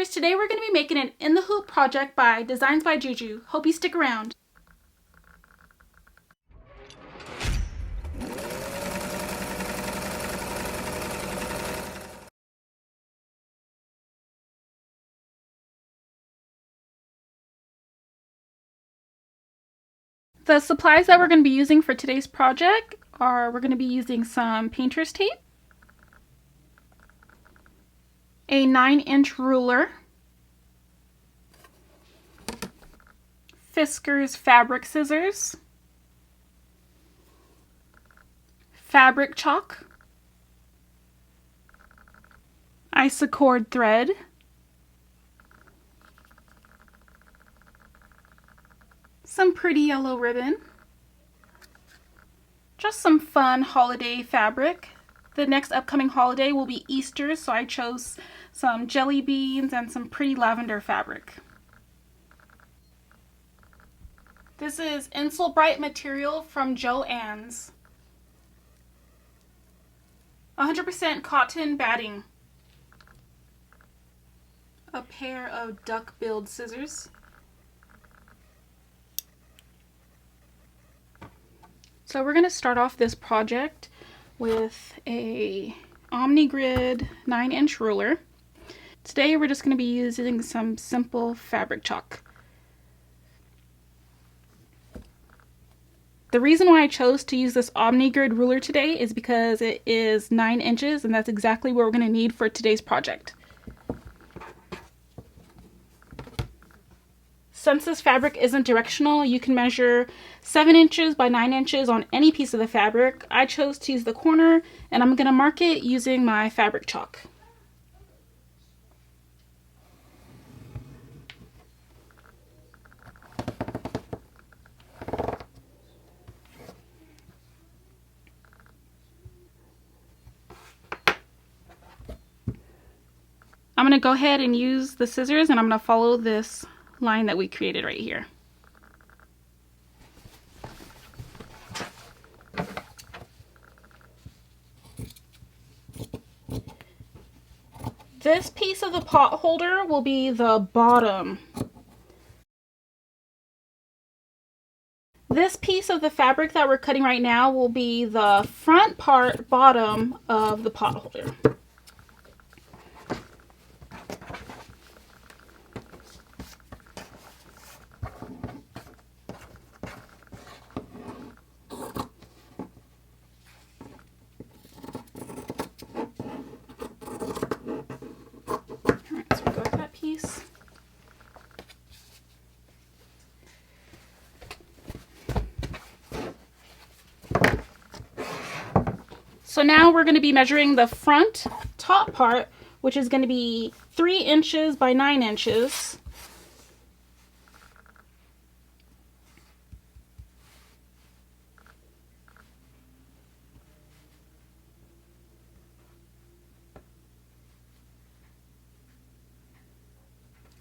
Creators, today we're going to be making an In the Hoop project by Designs by JuJu. Hope you stick around. The supplies that we're going to be using for today's project are, we're going to be using some painter's tape, a 9-inch ruler, Fiskars fabric scissors, fabric chalk, isocord thread, some pretty yellow ribbon, just some fun holiday fabric. The next upcoming holiday will be Easter, so I chose some jelly beans and some pretty lavender fabric. This is Insole Bright material from Joann's. 100% cotton batting. A pair of duck-billed scissors. So we're going to start off this project with a OmniGrid 9-inch ruler. Today we're just going to be using some simple fabric chalk. The reason why I chose to use this OmniGrid ruler today is because it is 9 inches, and that's exactly what we're going to need for today's project. Since this fabric isn't directional, you can measure 7 inches by 9 inches on any piece of the fabric. I chose to use the corner, and I'm going to mark it using my fabric chalk. I'm going to go ahead and use the scissors, and I'm going to follow this line that we created right here. This piece of the pot holder will be the bottom. This piece of the fabric that we're cutting right now will be the front part, bottom of the pot holder. So now we're going to be measuring the front top part, which is going to be 3 inches by 9 inches.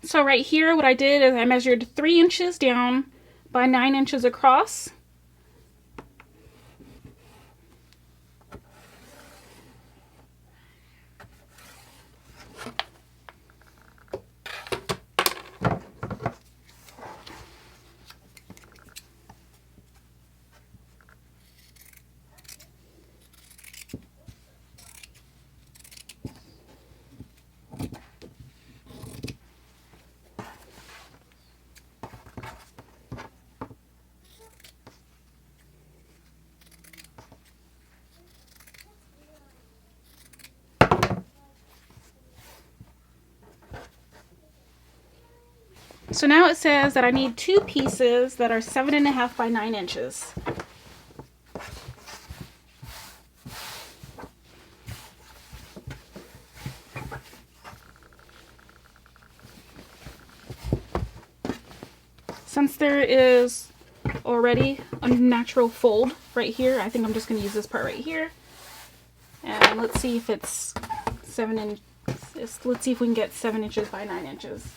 So right here, what I did is I measured 3 inches down by 9 inches across. So now it says that I need 2 pieces that are 7.5 by 9 inches. Since there is already a natural fold right here, I think I'm just going to use this part right here. And let's see if it's 7 inches. Let's see if we can get 7 inches by 9 inches.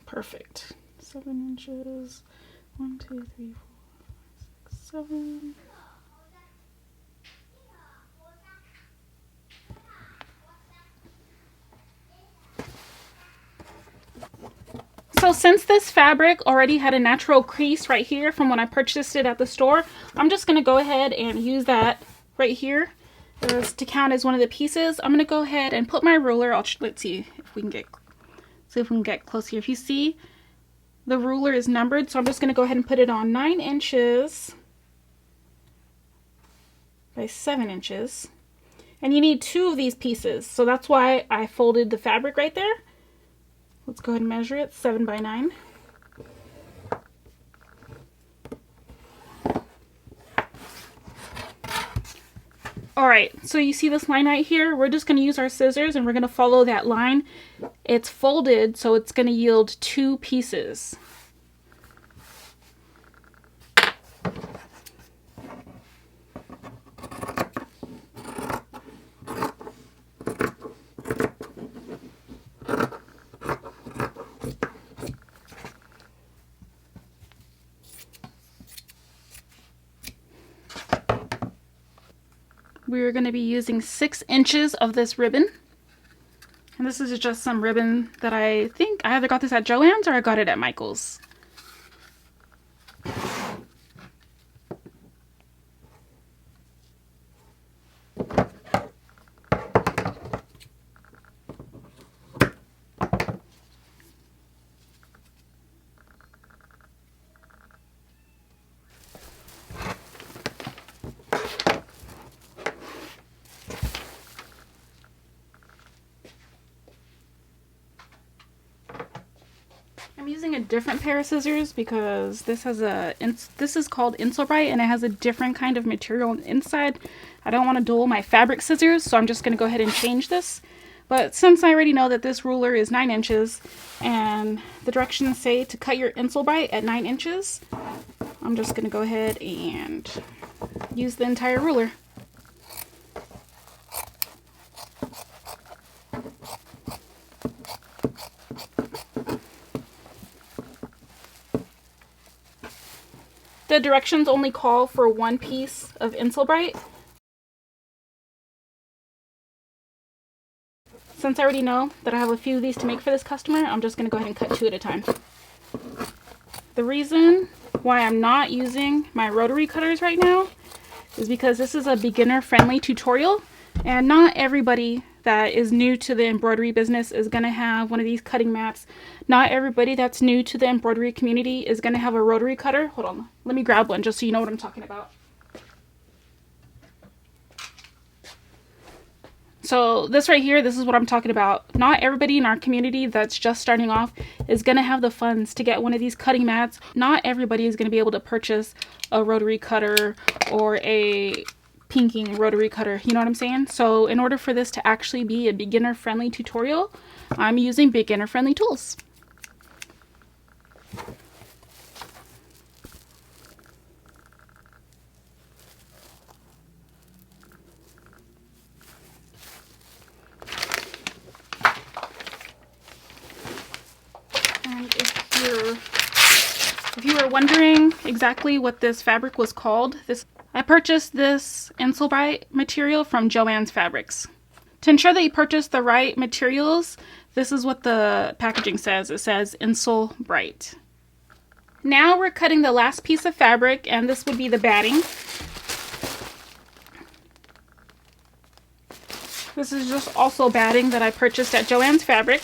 Perfect. 7 inches. 1, 2, 3, 4, 5, 6, 7. So since this fabric already had a natural crease right here from when I purchased it at the store, I'm just going to go ahead and use that right here to count as one of the pieces. I'm going to go ahead and put my ruler. Let's see if we can get close here. If you see, the ruler is numbered, so I'm just going to go ahead and put it on 9 inches by 7 inches. And you need 2 of these pieces, so that's why I folded the fabric right there. Let's go ahead and measure it, 7 by 9. Alright, so you see this line right here? We're just going to use our scissors and we're going to follow that line. It's folded, so it's going to yield 2 pieces. We're going to be using 6 inches of this ribbon. And this is just some ribbon that I think I either got this at Joann's or I got it at Michael's. I'm using a different pair of scissors because this has this is called Embroidery and it has a different kind of material inside. I don't want to dull my fabric scissors, so I'm just going to go ahead and change this. But since I already know that this ruler is 9 inches and the directions say to cut your Embroidery at 9 inches, I'm just going to go ahead and use the entire ruler. The directions only call for 1 piece of Embroidery. Since I already know that I have a few of these to make for this customer, I'm just going to go ahead and cut 2 at a time. The reason why I'm not using my rotary cutters right now is because this is a beginner-friendly tutorial, and not everybody that is new to the embroidery business is going to have one of these cutting mats. Not everybody that's new to the embroidery community is going to have a rotary cutter. Hold on, let me grab one just so you know what I'm talking about. So this right here, this is what I'm talking about. Not everybody in our community that's just starting off is going to have the funds to get one of these cutting mats. Not everybody is going to be able to purchase a rotary cutter or a pinking rotary cutter, you know what I'm saying? So in order for this to actually be a beginner friendly tutorial, I'm using beginner friendly tools. And if you were wondering exactly what this fabric was called, I purchased this Embroidery material from Joann's Fabrics. To ensure that you purchase the right materials, this is what the packaging says. It says Embroidery. Now we're cutting the last piece of fabric, and this would be the batting. This is just also batting that I purchased at Joann's Fabric.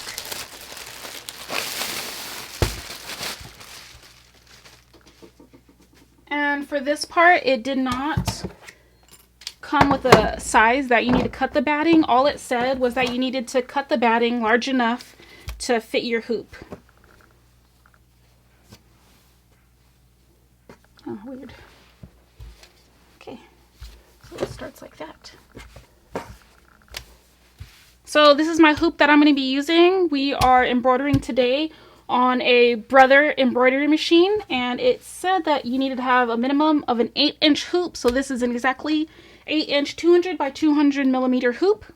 And for this part, it did not come with a size that you need to cut the batting. All it said was that you needed to cut the batting large enough to fit your hoop. Oh, weird. Okay, so it starts like that. So this is my hoop that I'm going to be using. We are embroidering today on a Brother embroidery machine, and it said that you needed to have a minimum of an 8-inch hoop. So this is an exactly 8-inch 200 by 200 millimeter hoop.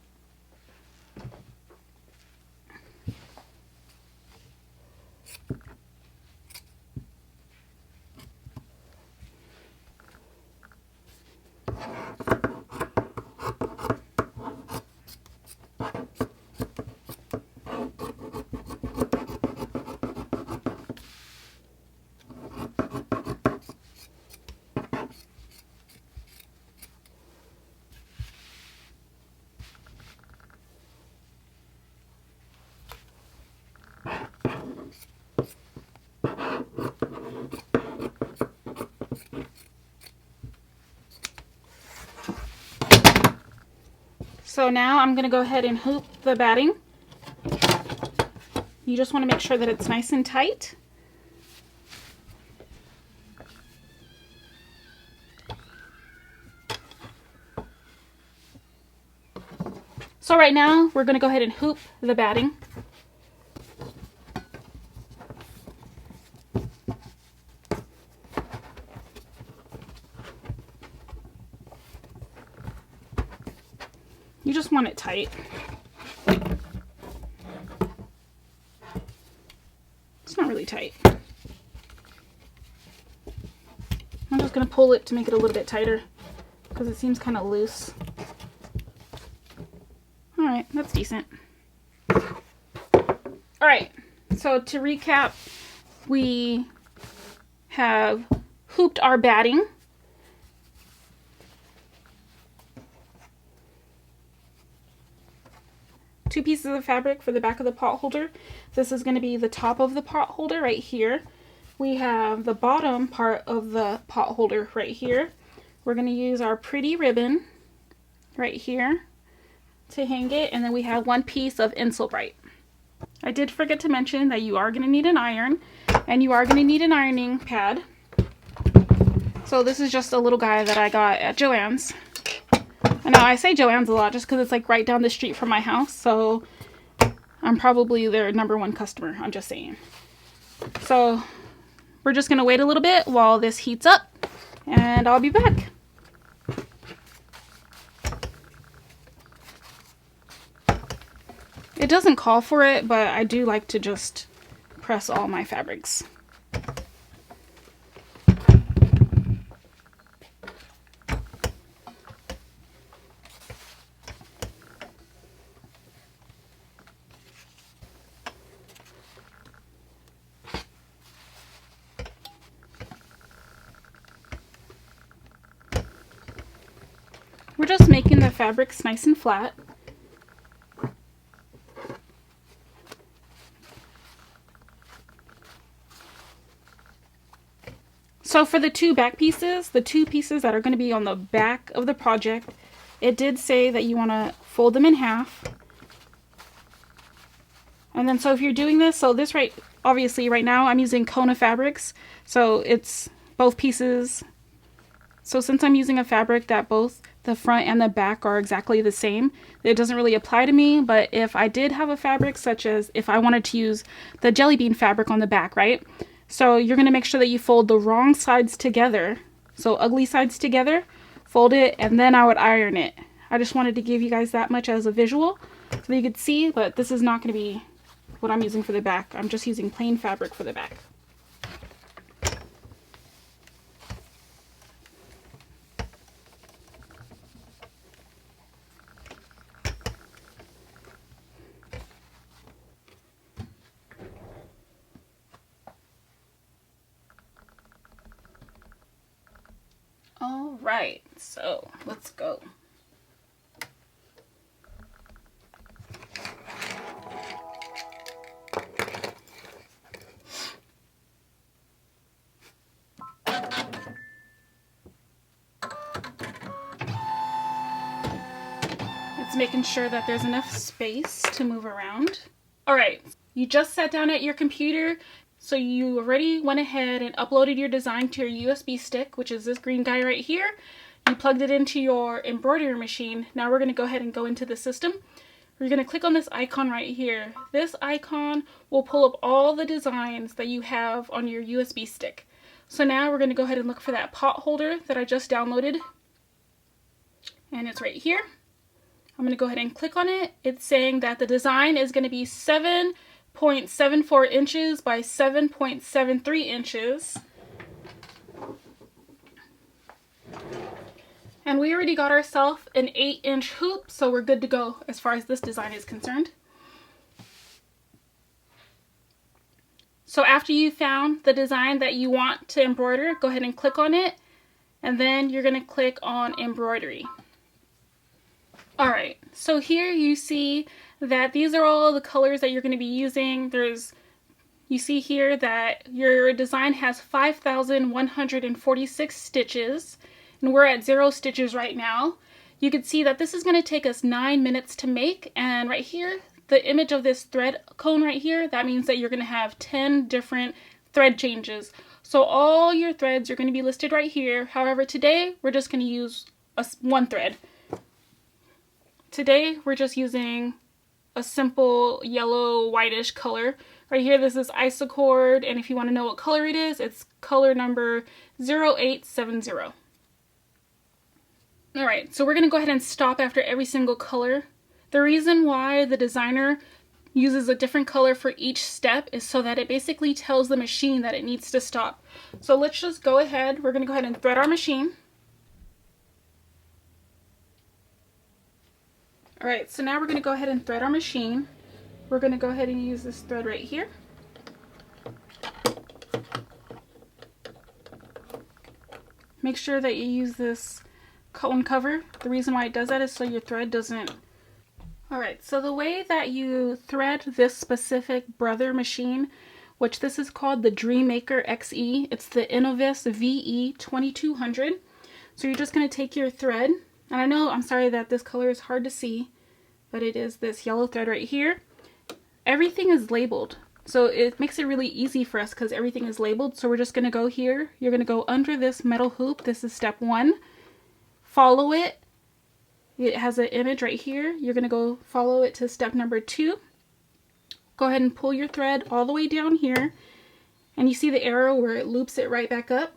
So now I'm going to go ahead and hoop the batting. You just want to make sure that it's nice and tight. So right now we're going to go ahead and hoop the batting. You just want it tight. It's not really tight. I'm just going to pull it to make it a little bit tighter because it seems kind of loose. Alright, that's decent. Alright, so to recap, we have hooped our batting. Two pieces of fabric for the back of the pot holder. This is going to be the top of the pot holder right here. We have the bottom part of the pot holder right here. We're going to use our pretty ribbon right here to hang it, and then we have one piece of Insulbright. I did forget to mention that you are going to need an iron, and you are going to need an ironing pad. So this is just a little guy that I got at Joann's. I know I say Joann's a lot just because it's like right down the street from my house, so I'm probably their #1 customer. I'm just saying. So we're just going to wait a little bit while this heats up, and I'll be back. It doesn't call for it, but I do like to just press all my fabrics. We're just making the fabrics nice and flat. So for the two back pieces, the two pieces that are going to be on the back of the project, it did say that you want to fold them in half. And then so if you're doing this, so this obviously right now I'm using Kona fabrics, so it's both pieces. So since I'm using a fabric that both the front and the back are exactly the same, it doesn't really apply to me. But if I did have a fabric, such as if I wanted to use the jelly bean fabric on the back, right? So you're going to make sure that you fold the wrong sides together. So ugly sides together, fold it, and then I would iron it. I just wanted to give you guys that much as a visual so that you could see, but this is not going to be what I'm using for the back. I'm just using plain fabric for the back. All right, so let's go. It's making sure that there's enough space to move around. All right, you just sat down at your computer. So you already went ahead and uploaded your design to your USB stick, which is this green guy right here. You plugged it into your embroidery machine. Now we're going to go ahead and go into the system. We're going to click on this icon right here. This icon will pull up all the designs that you have on your USB stick. So now we're going to go ahead and look for that pot holder that I just downloaded. And it's right here. I'm going to go ahead and click on it. It's saying that the design is going to be 7.74 inches by 7.73 inches. And we already got ourselves an 8-inch hoop, so we're good to go as far as this design is concerned. So after you found the design that you want to embroider, go ahead and click on it, and then you're going to click on embroidery. Alright, so here you see that these are all the colors that you're going to be using. There's you see here that your design has 5,146 stitches, and we're at 0 stitches right now. You can see that this is going to take us 9 minutes to make, and right here, the image of this thread cone right here, that means that you're going to have 10 different thread changes. So all your threads are going to be listed right here. However, today we're just going to use one thread. Today we're just using a simple yellow whitish color. Right here, this is Isocord, and if you want to know what color it is, it's color number 0870. Alright, so we're going to go ahead and stop after every single color. The reason why the designer uses a different color for each step is so that it basically tells the machine that it needs to stop. So let's just go ahead, we're going to go ahead and thread our machine. Alright, so now we're going to go ahead and thread our machine. We're going to go ahead and use this thread right here. Make sure that you use this cone cover. The reason why it does that is so your thread doesn't... Alright, so the way that you thread this specific brother machine, which this is called the Dreammaker XE, it's the Innovis VE2200. So you're just going to take your thread, and I know, I'm sorry that this color is hard to see, but it is this yellow thread right here. Everything is labeled, so it makes it really easy for us because everything is labeled. So we're just going to go here. You're going to go under this metal hoop. This is step 1. Follow it. It has an image right here. You're going to go follow it to step number 2. Go ahead and pull your thread all the way down here, and you see the arrow where it loops it right back up.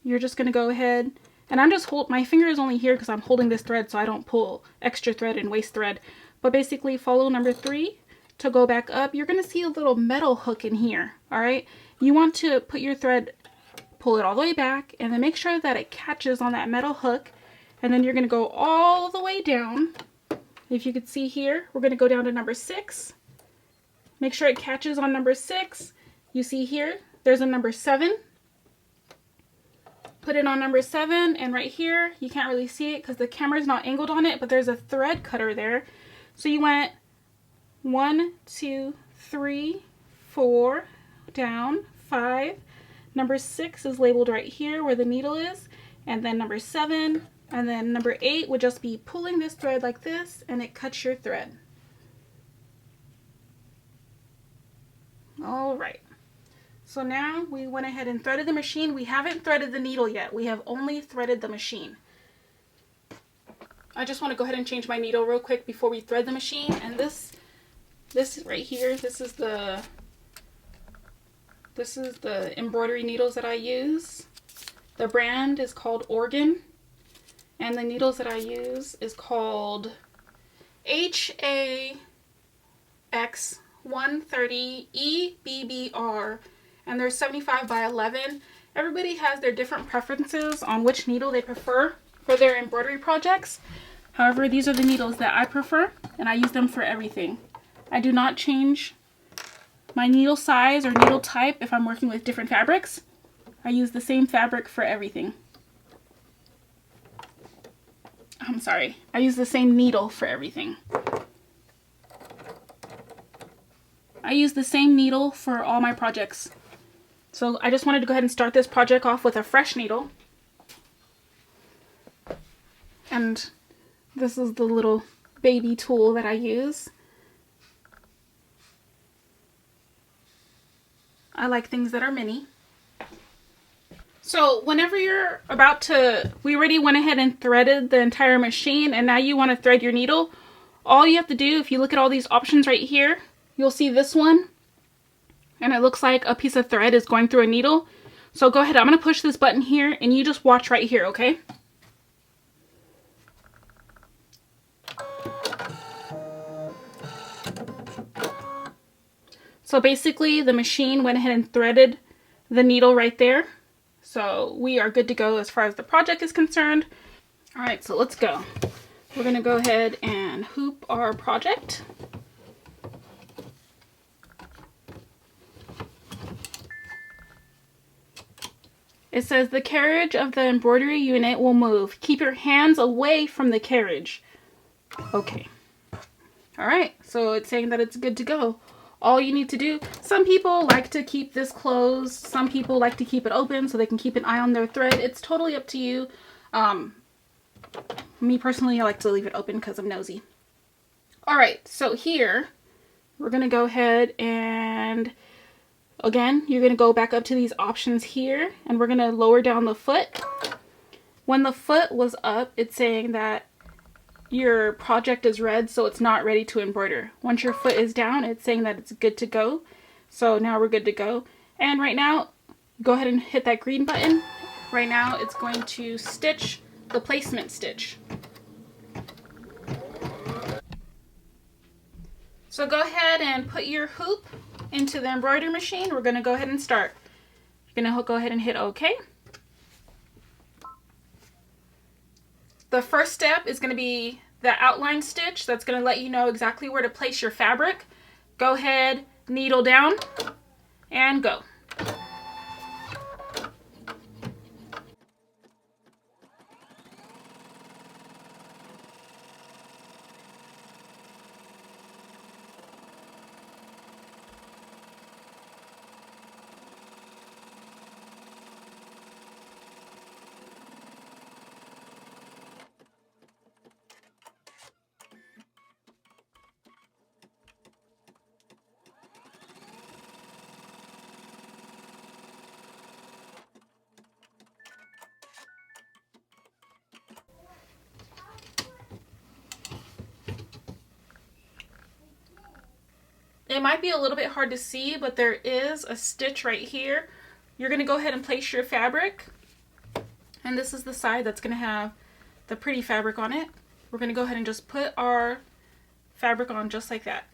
You're just going to go ahead, and I'm just my finger is only here because I'm holding this thread so I don't pull extra thread and waste thread. But basically follow number 3. To go back up, you're going to see a little metal hook in here. Alright, you want to put your thread, pull it all the way back, and then make sure that it catches on that metal hook, and then you're going to go all the way down. If you could see here, we're going to go down to number 6. Make sure it catches on number 6. You see here, there's a number 7. Put it on number 7, and right here, you can't really see it because the camera's not angled on it, but there's a thread cutter there. So you went 1, 2, 3, 4, down, 5. Number 6 is labeled right here where the needle is, and then number 7, and then number 8 would just be pulling this thread like this, and it cuts your thread. Alright, so now we went ahead and threaded the machine. We haven't threaded the needle yet. We have only threaded the machine. I just want to go ahead and change my needle real quick before we thread the machine, and this right here, this is the embroidery needles that I use. The brand is called Oregon, and the needles that I use is called HAX130 EBBR, and they're 75 by 11. Everybody has their different preferences on which needle they prefer for their embroidery projects. However, these are the needles that I prefer, and I use them for everything. I do not change my needle size or needle type if I'm working with different fabrics. I use the same fabric for everything. I'm sorry, I use the same needle for everything. I use the same needle for all my projects. So I just wanted to go ahead and start this project off with a fresh needle. And this is the little baby tool that I use. I like things that are mini. So whenever you're about to, we already went ahead and threaded the entire machine, and now you want to thread your needle. All you have to do, if you look at all these options right here, you'll see this one, and it looks like a piece of thread is going through a needle. So go ahead, I'm going to push this button here, and you just watch right here, okay? So basically the machine went ahead and threaded the needle right there. So we are good to go as far as the project is concerned. All right, so let's go. We're gonna go ahead and hoop our project. It says the carriage of the embroidery unit will move. Keep your hands away from the carriage. Okay. All right, so it's saying that it's good to go. all you need to do, some people like to keep this closed, some people like to keep it open so they can keep an eye on their thread. It's totally up to you. Me personally, I like to leave it open because I'm nosy. Alright, so here we're going to go ahead and again, you're going to go back up to these options here and we're going to lower down the foot. When the foot was up, it's saying that your project is red, so it's not ready to embroider. Once your foot is down, it's saying that it's good to go. So now we're good to go. And right now, go ahead and hit that green button. Right now, it's going to stitch the placement stitch. So go ahead and put your hoop into the embroidery machine. We're going to go ahead and start. You're going to go ahead and hit OK. The first step is going to be the outline stitch. That's going to let you know exactly where to place your fabric. Go ahead, needle down, and go. It might be a little bit hard to see, but there is a stitch right here. You're going to go ahead and place your fabric. And this is the side that's going to have the pretty fabric on it. We're going to go ahead and just put our fabric on just like that.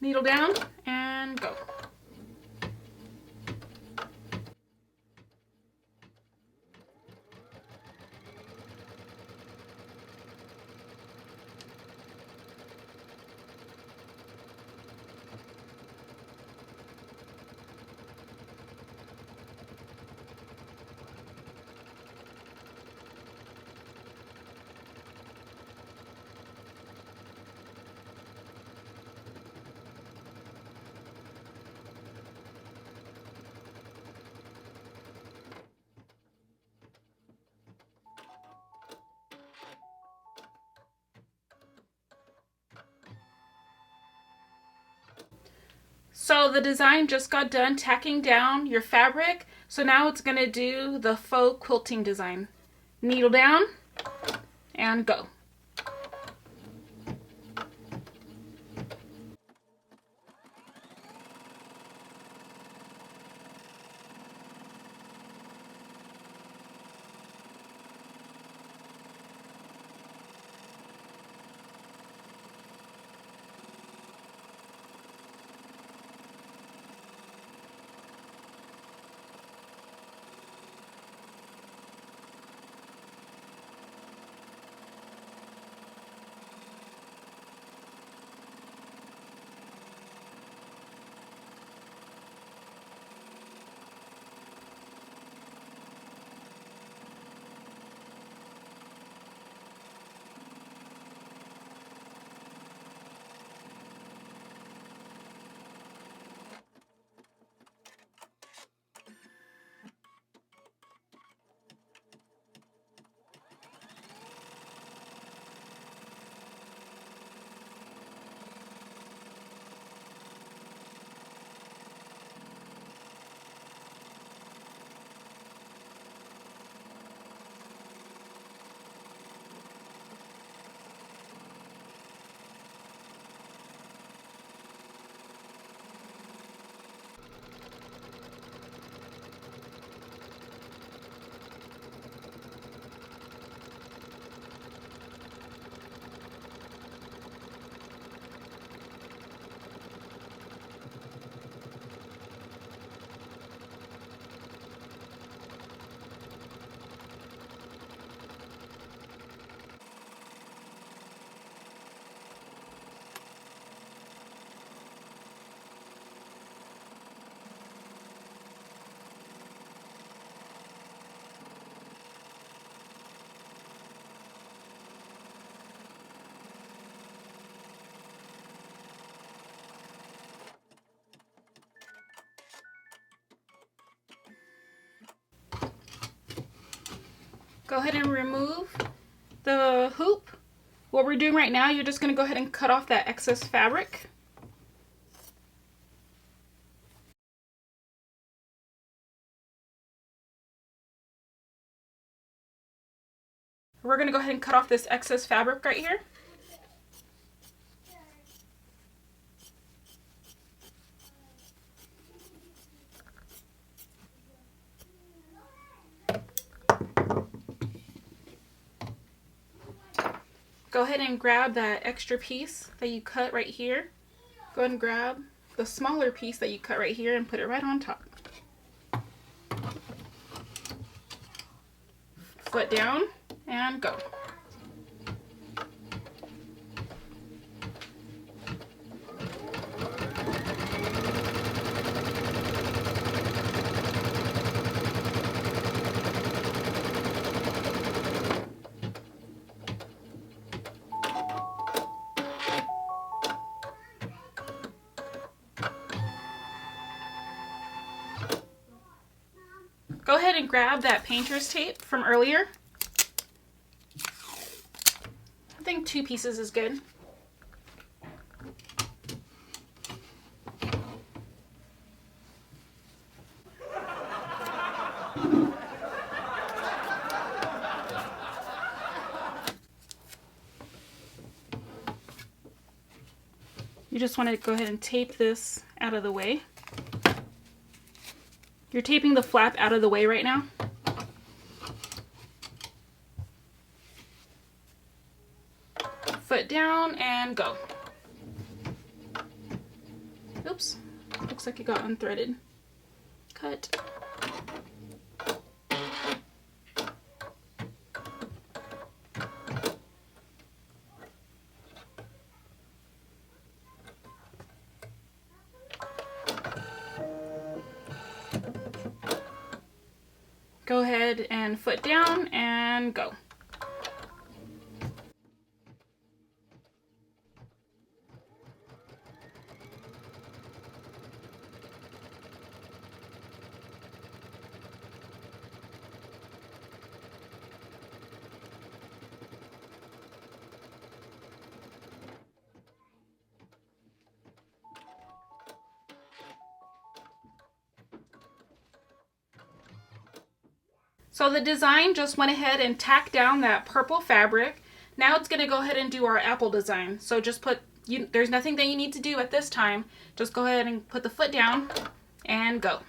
Needle down and go. So the design just got done tacking down your fabric. So now it's going to do the faux quilting design. Needle down and go. Go ahead and remove the hoop. What we're doing right now, you're just going to go ahead and cut off that excess fabric. We're going to go ahead and cut off this excess fabric right here. Go ahead and grab that extra piece that you cut right here. Go ahead and grab the smaller piece that you cut right here and put it right on top. Foot down and go. Go ahead and grab that painter's tape from earlier. I think 2 pieces is good. You just want to go ahead and tape this out of the way. You're taping the flap out of the way right now. Foot down and go. Oops, looks like it got unthreaded. Cut. Go ahead and foot down and go. So the design just went ahead and tacked down that purple fabric. Now it's going to go ahead and do our apple design. So just there's nothing that you need to do at this time. Just go ahead and put the foot down and go.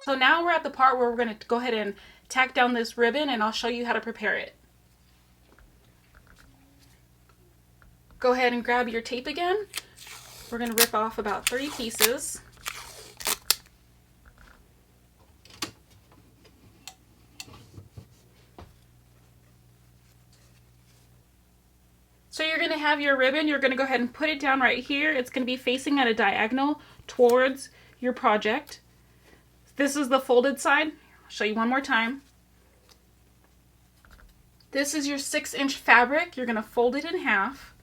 So now we're at the part where we're going to go ahead and tack down this ribbon, and I'll show you how to prepare it. Go ahead and grab your tape again. We're going to rip off about 3 pieces. So you're going to have your ribbon, you're going to go ahead and put it down right here. It's going to be facing at a diagonal towards your project. This is the folded side. I'll show you one more time. This is your 6-inch fabric. You're going to fold it in half.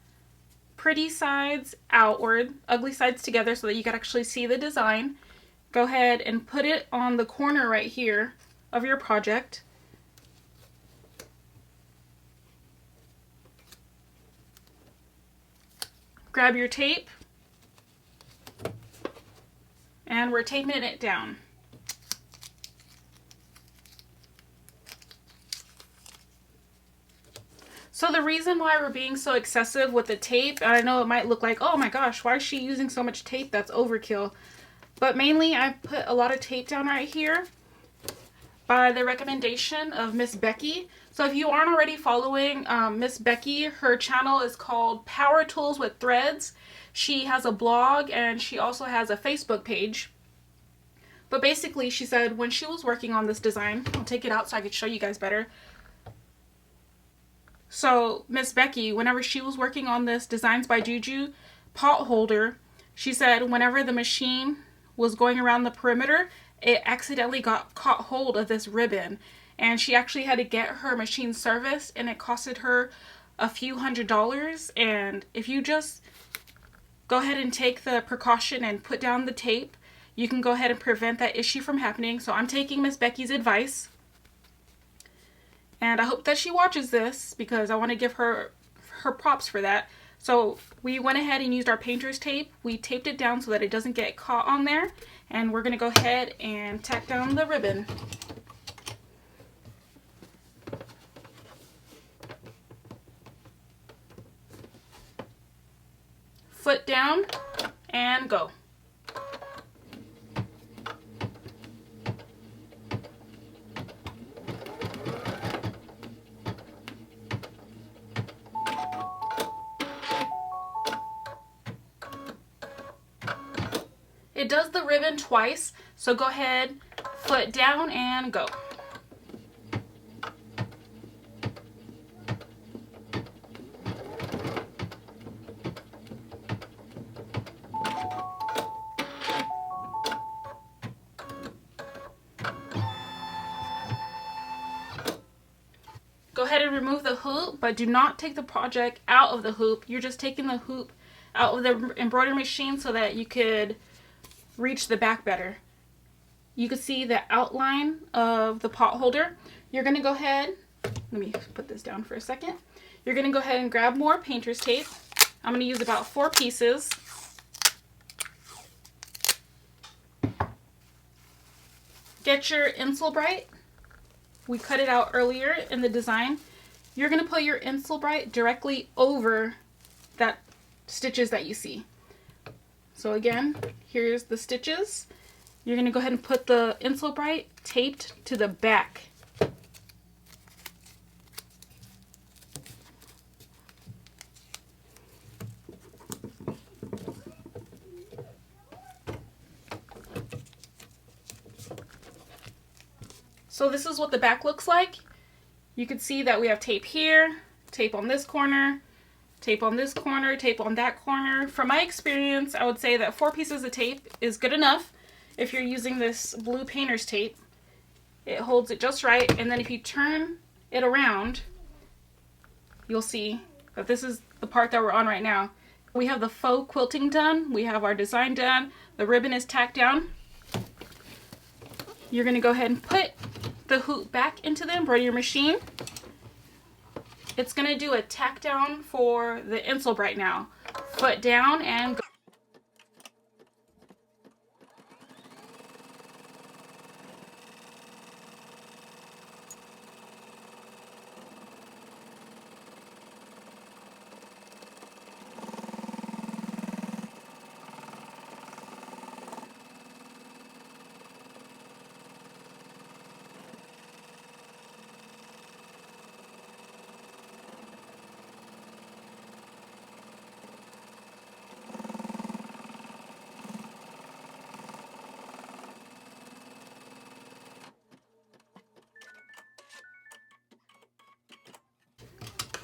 Pretty sides outward, ugly sides together so that you can actually see the design. Go ahead and put it on the corner right here of your project. Grab your tape, and we're taping it down. So the reason why we're being so excessive with the tape, and I know it might look like, oh my gosh, why is she using so much tape? That's overkill. But mainly I put a lot of tape down right here by the recommendation of Miss Becky. So if you aren't already following Miss Becky, her channel is called Power Tools with Threads. She has a blog and she also has a Facebook page. But basically she said when she was working on this design, I'll take it out so I could show you guys better. So Miss Becky, whenever she was working on this Designs by JuJu Potholder, she said whenever the machine was going around the perimeter, it accidentally got caught hold of this ribbon, and she actually had to get her machine serviced, and it costed her a few $100s. And if you just go ahead and take the precaution and put down the tape, you can go ahead and prevent that issue from happening. So I'm taking Miss Becky's advice. And I hope that she watches this because I want to give her props for that. So we went ahead and used our painter's tape. We taped it down so that it doesn't get caught on there. And we're going to go ahead and tack down the ribbon. Foot down and go. It does the ribbon twice, so go ahead, foot down and go. Go ahead and remove the hoop, but do not take the project out of the hoop. You're just taking the hoop out of the embroidery machine so that you could reach the back better. You can see the outline of the pot holder. You're going to go ahead, let me put this down for a second. You're going to go ahead and grab more painter's tape. I'm going to use about 4 pieces. Get your Insulbright. We cut it out earlier in the design. You're going to put your Insulbright directly over that stitches that you see. So again, here's the stitches. You're going to go ahead and put the Insulbright taped to the back. So this is what the back looks like. You can see that we have tape here, tape on this corner, tape on this corner, tape on that corner. From my experience, I would say that 4 pieces of tape is good enough if you're using this blue painter's tape. It holds it just right, and then if you turn it around, you'll see that this is the part that we're on right now. We have the faux quilting done, we have our design done, the ribbon is tacked down. You're going to go ahead and put the hoop back into the embroidery machine. It's going to do a tack down for the Insulbright now. Foot down and go.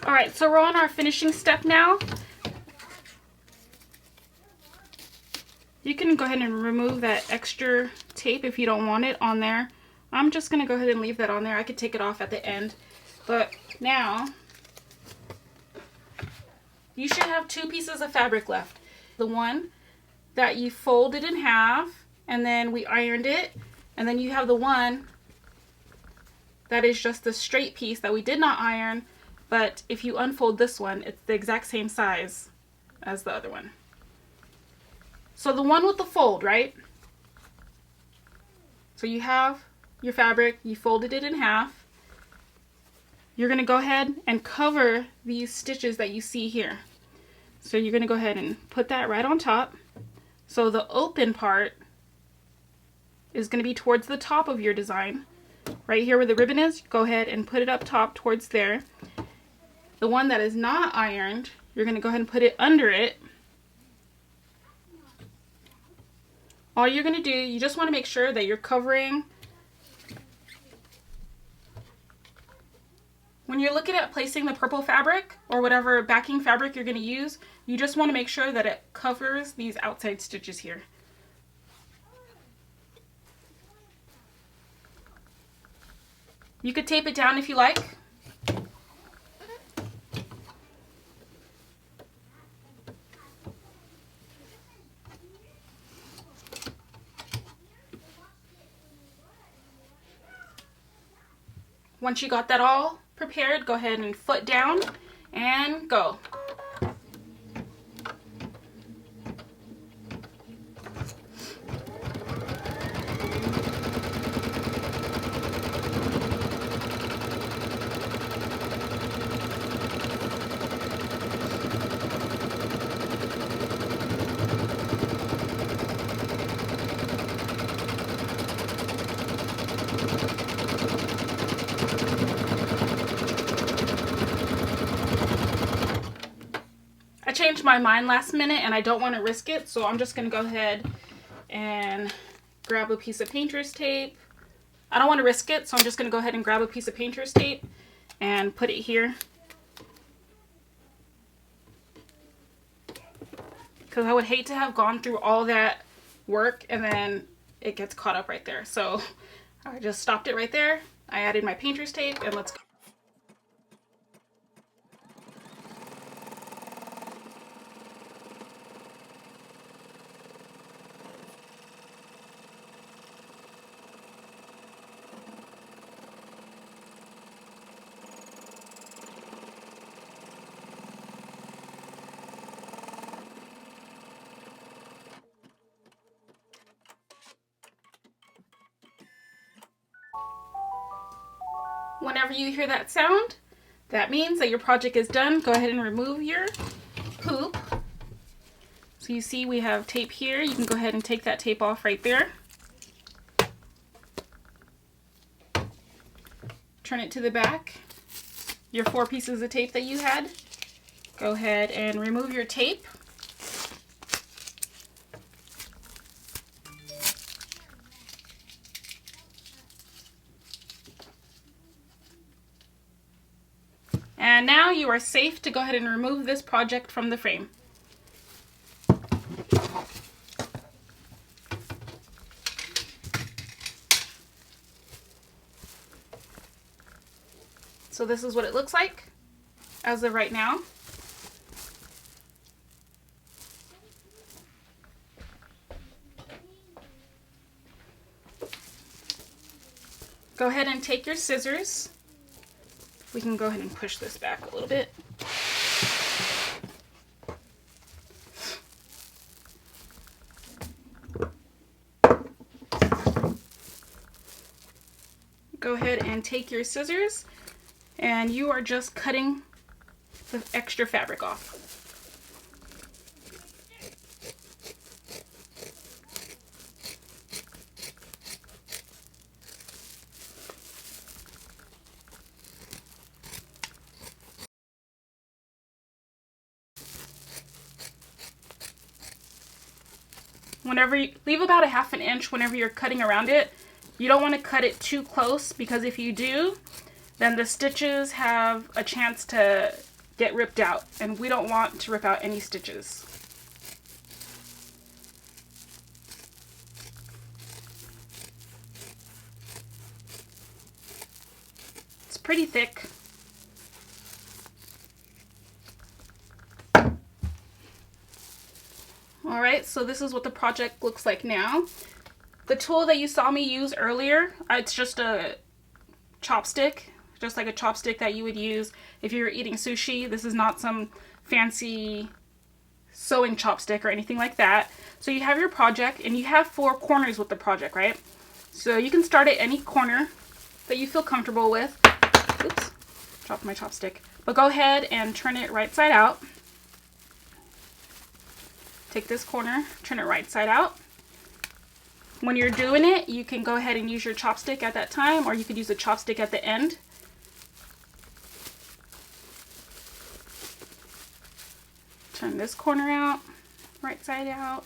Alright, so we're on our finishing step now. You can go ahead and remove that extra tape if you don't want it on there. I'm just going to go ahead and leave that on there. I could take it off at the end. But now, you should have 2 pieces of fabric left. The one that you folded in half, and then we ironed it. And then you have the one that is just the straight piece that we did not iron. But if you unfold this one, it's the exact same size as the other one. So the one with the fold, right? So you have your fabric, you folded it in half. you're going to go ahead and cover these stitches that you see here. So you're going to go ahead and put that right on top. So the open part is going to be towards the top of your design. Right here where the ribbon is, go ahead and put it up top towards there. The one that is not ironed, you're going to go ahead and put it under it. All you're going to do, you just want to make sure that you're covering. When you're looking at placing the purple fabric or whatever backing fabric you're going to use, you just want to make sure that it covers these outside stitches here. You could tape it down if you like. Once you got that all prepared, go ahead and foot down and go. I changed my mind last minute and I don't want to risk it, so I'm just going to go ahead and grab a piece of painter's tape. I don't want to risk it, so I'm just going to go ahead and grab a piece of painter's tape and put it here. Because I would hate to have gone through all that work and then it gets caught up right there. So I just stopped it right there. I added my painter's tape and let's go. Whenever you hear that sound, that means that your project is done. Go ahead and remove your hoop. So you see we have tape here. You can go ahead and take that tape off right there. Turn it to the back. Your 4 pieces of tape that you had. Go ahead and remove your tape. And now you are safe to go ahead and remove this project from the frame. So this is what it looks like as of right now. Go ahead and take your scissors. We can go ahead and push this back a little bit. Go ahead and take your scissors and you are just cutting the extra fabric off. Whenever you leave about 1/2 inch whenever you're cutting around it. You don't want to cut it too close, because if you do, then the stitches have a chance to get ripped out, and we don't want to rip out any stitches. It's pretty thick. Alright, so this is what the project looks like now. The tool that you saw me use earlier, it's just a chopstick, just like a chopstick that you would use if you were eating sushi. This is not some fancy sewing chopstick or anything like that. So you have your project, and you have 4 corners with the project, right? So you can start at any corner that you feel comfortable with. Oops. Dropped my chopstick. But go ahead and turn it right side out. Take this corner, turn it right side out. When you're doing it, you can go ahead and use your chopstick at that time, or you could use a chopstick at the end. Turn this corner out, right side out.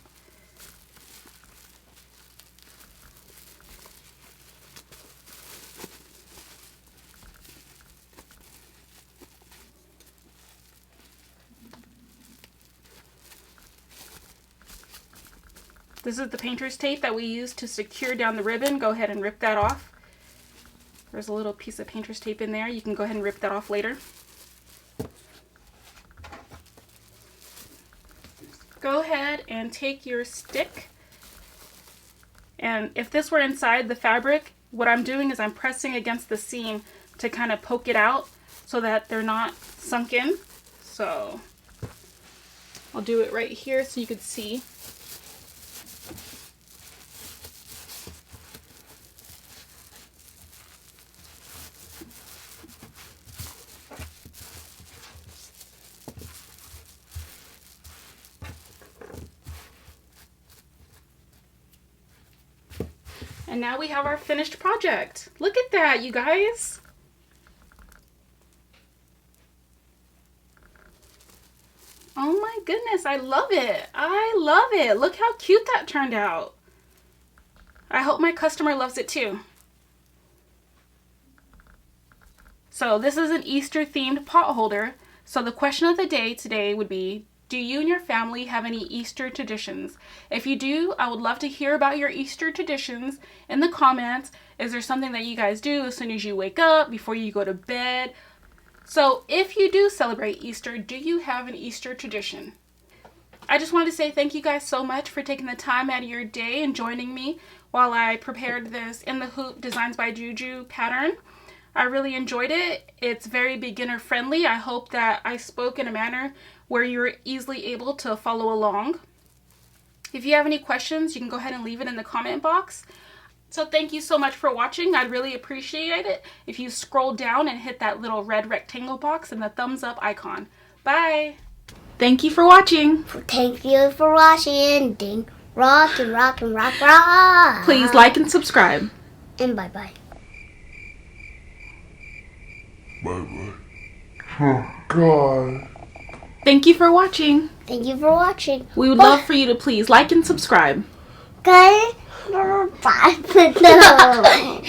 This is the painter's tape that we use to secure down the ribbon. Go ahead and rip that off. There's a little piece of painter's tape in there. You can go ahead and rip that off later. Go ahead and take your stick. And if this were inside the fabric, what I'm doing is I'm pressing against the seam to kind of poke it out so that they're not sunk in. So I'll do it right here so you could see. And now we have our finished project. Look at that, you guys. Oh my goodness, I love it. I love it. Look how cute that turned out. I hope my customer loves it too. So this is an Easter themed pot holder. So the question of the day today would be, do you and your family have any Easter traditions? If you do, I would love to hear about your Easter traditions in the comments. Is there something that you guys do as soon as you wake up, before you go to bed? So if you do celebrate Easter, do you have an Easter tradition? I just wanted to say thank you guys so much for taking the time out of your day and joining me while I prepared this In the Hoop Designs by JuJu pattern. I really enjoyed it. It's very beginner friendly. I hope that I spoke in a manner where you're easily able to follow along. If you have any questions, you can go ahead and leave it in the comment box. So thank you so much for watching. I'd really appreciate it if you scroll down and hit that little red rectangle box and the thumbs up icon. Bye! Thank you for watching. Thank you for watching. Ding, rock and rock and rock, rock. Please like and subscribe. And bye-bye. Bye-bye. Oh, God. Thank you for watching. Thank you for watching. We would love for you to please like and subscribe. Okay? Bye. No.